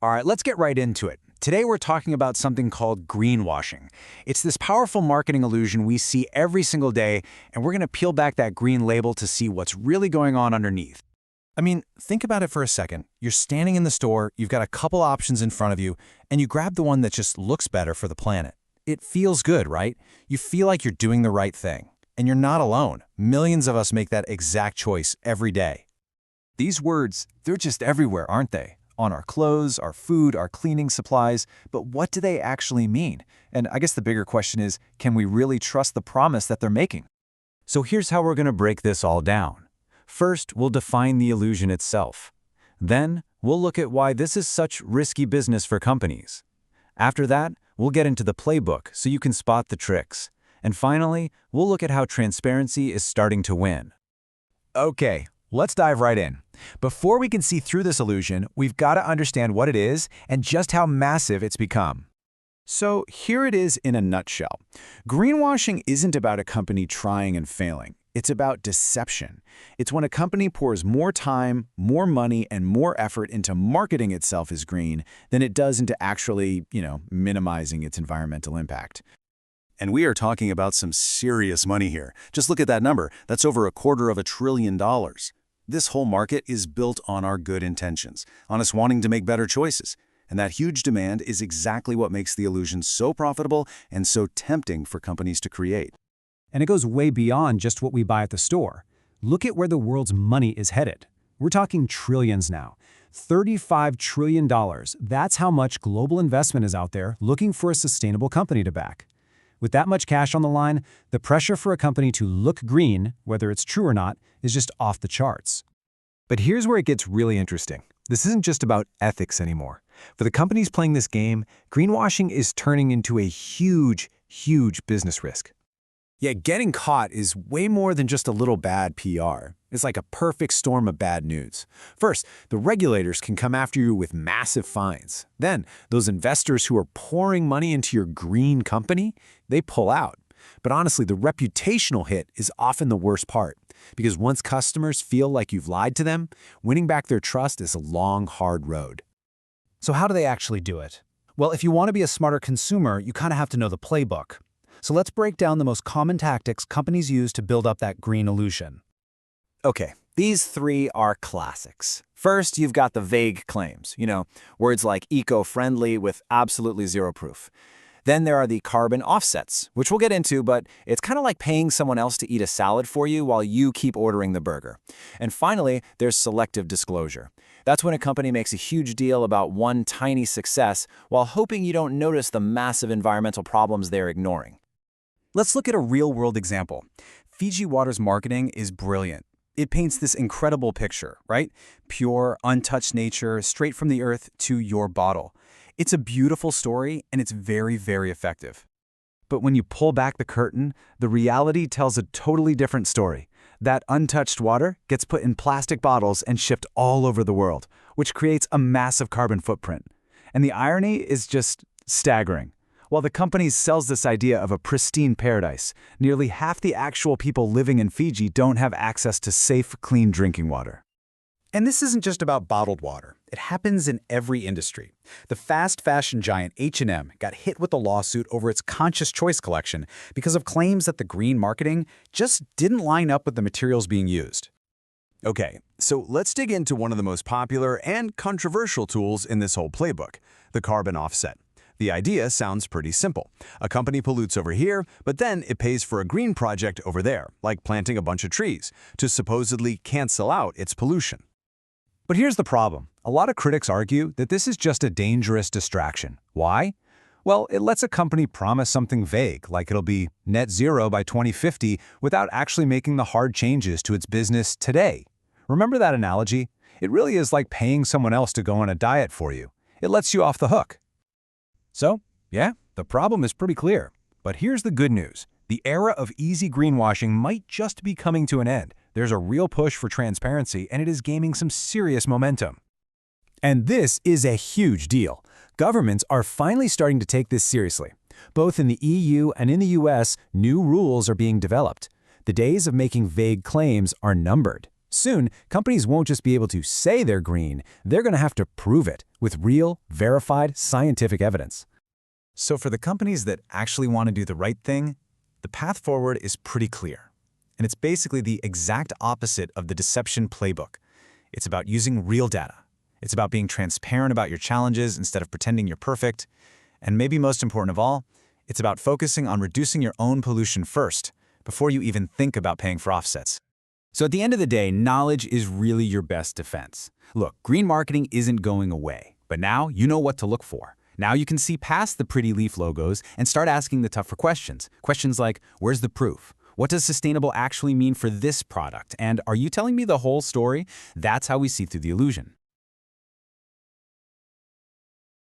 All right, let's get right into it. Today we're talking about something called greenwashing. It's this powerful marketing illusion we see every single day, and we're going to peel back that green label to see what's really going on underneath. I mean, think about it for a second. You're standing in the store, you've got a couple options in front of you, and you grab the one that just looks better for the planet. It feels good, right? You feel like you're doing the right thing. And you're not alone. Millions of us make that exact choice every day. These words, they're just everywhere, aren't they? On our clothes, our food, our cleaning supplies. But what do they actually mean? And I guess the bigger question is, can we really trust the promise that they're making? So here's how we're going to break this all down. First, we'll define the illusion itself. Then, we'll look at why this is such risky business for companies. After that, we'll get into the playbook so you can spot the tricks. And finally, we'll look at how transparency is starting to win. Okay, let's dive right in. Before we can see through this illusion, we've got to understand what it is and just how massive it's become. So here it is in a nutshell. Greenwashing isn't about a company trying and failing. It's about deception. It's when a company pours more time, more money, and more effort into marketing itself as green than it does into actually, minimizing its environmental impact. And we are talking about some serious money here. Just look at that number. That's over $250 billion. This whole market is built on our good intentions, on us wanting to make better choices. And that huge demand is exactly what makes the illusion so profitable and so tempting for companies to create. And it goes way beyond just what we buy at the store. Look at where the world's money is headed. We're talking trillions now. $35 trillion. That's how much global investment is out there looking for a sustainable company to back. With that much cash on the line, the pressure for a company to look green, whether it's true or not, is just off the charts. But here's where it gets really interesting. This isn't just about ethics anymore. For the companies playing this game, greenwashing is turning into a huge, huge business risk. Yeah, getting caught is way more than just a little bad PR. It's like a perfect storm of bad news. First, the regulators can come after you with massive fines. Then, those investors who are pouring money into your green company, they pull out. But honestly, the reputational hit is often the worst part. Because once customers feel like you've lied to them, winning back their trust is a long, hard road. So how do they actually do it? Well, if you want to be a smarter consumer, you kind of have to know the playbook. So let's break down the most common tactics companies use to build up that green illusion. Okay, these three are classics. First, you've got the vague claims, words like eco-friendly with absolutely zero proof. Then there are the carbon offsets, which we'll get into, but it's kind of like paying someone else to eat a salad for you while you keep ordering the burger. And finally, there's selective disclosure. That's when a company makes a huge deal about one tiny success while hoping you don't notice the massive environmental problems they're ignoring. Let's look at a real-world example. Fiji Water's marketing is brilliant. It paints this incredible picture, right? Pure, untouched nature, straight from the earth to your bottle. It's a beautiful story, and it's very, very effective. But when you pull back the curtain, the reality tells a totally different story. That untouched water gets put in plastic bottles and shipped all over the world, which creates a massive carbon footprint. And the irony is just staggering. While the company sells this idea of a pristine paradise, nearly half the actual people living in Fiji don't have access to safe, clean drinking water. And this isn't just about bottled water. It happens in every industry. The fast fashion giant H&M got hit with a lawsuit over its Conscious Choice collection because of claims that the green marketing just didn't line up with the materials being used. Okay, so let's dig into one of the most popular and controversial tools in this whole playbook, the carbon offset. The idea sounds pretty simple. A company pollutes over here, but then it pays for a green project over there, like planting a bunch of trees, to supposedly cancel out its pollution. But here's the problem. A lot of critics argue that this is just a dangerous distraction. Why? Well, it lets a company promise something vague, like it'll be net zero by 2050, without actually making the hard changes to its business today. Remember that analogy? It really is like paying someone else to go on a diet for you. It lets you off the hook. So, yeah, the problem is pretty clear. But here's the good news. The era of easy greenwashing might just be coming to an end. There's a real push for transparency, and it is gaining some serious momentum. And this is a huge deal. Governments are finally starting to take this seriously. Both in the EU and in the US, new rules are being developed. The days of making vague claims are numbered. Soon, companies won't just be able to say they're green, they're going to have to prove it with real, verified, scientific evidence. So for the companies that actually want to do the right thing, the path forward is pretty clear. And it's basically the exact opposite of the deception playbook. It's about using real data. It's about being transparent about your challenges instead of pretending you're perfect. And maybe most important of all, it's about focusing on reducing your own pollution first, before you even think about paying for offsets. So at the end of the day, knowledge is really your best defense. Look, green marketing isn't going away, but now you know what to look for. Now you can see past the pretty leaf logos and start asking the tougher questions. Questions like, where's the proof? What does sustainable actually mean for this product? And are you telling me the whole story? That's how we see through the illusion.